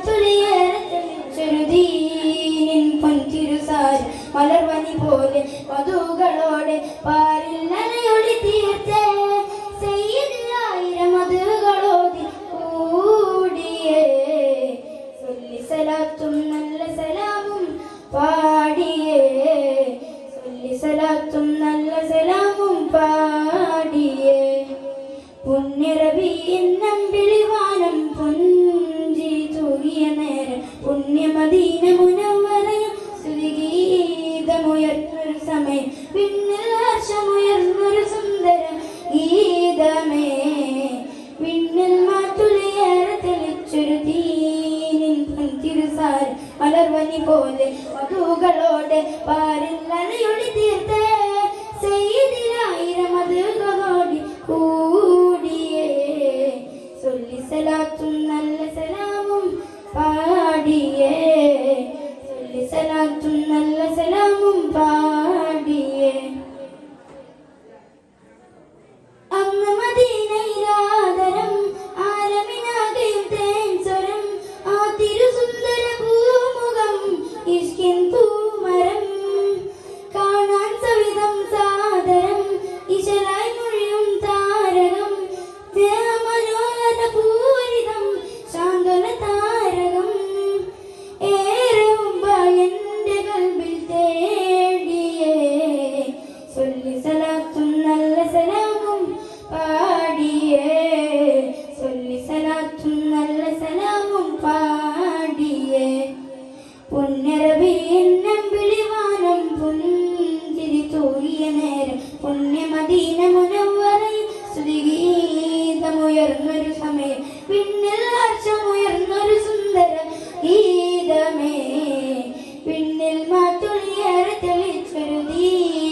മാറ്റുളിയേറെ തെളിച്ചൊരു ദീനിൻ പൊൻതിരുസാരി മലർവനി പോലെ വധുകളോടെ പാരിൽ നനയൊളി തീർത്തേ സയ്യിദിലായിരം മധുകളോതി കൂടിയേ സൊല്ലി സലാത്തും നല്ല സലാമും പാടിയേ സൊല്ലി സലാത്തും നല്ല സലാമും പാടിയേ പുണ്യറബീൻ നമ്പിളിവാനം പുഞ്ചി തൂകിയ നേരം പുണ്യമദീന മുനവ്വറയും സ്തുതിഗീതമുയർന്നൊരു സമയം പിന്നിൽ ഹർഷമുയർന്നൊരു സുന്ദര ഗീതമേ പിന്നിൽ മാറ്റുളിയേറെ തെളിച്ചൊരു ദീനിൻ പൊൻതിരുസാരി മലർവനി പോലെ വധുകളോടെ പാരിൽ നനയൊളി തീർത്തേ സയ്യിദിലായിരം മധുകളോടി കൂടിയേ സൊല്ലി സലാത്തും നല്ല സലാമും പാടിയേ സൊല്ലി സലാത്തും നല്ല സലാം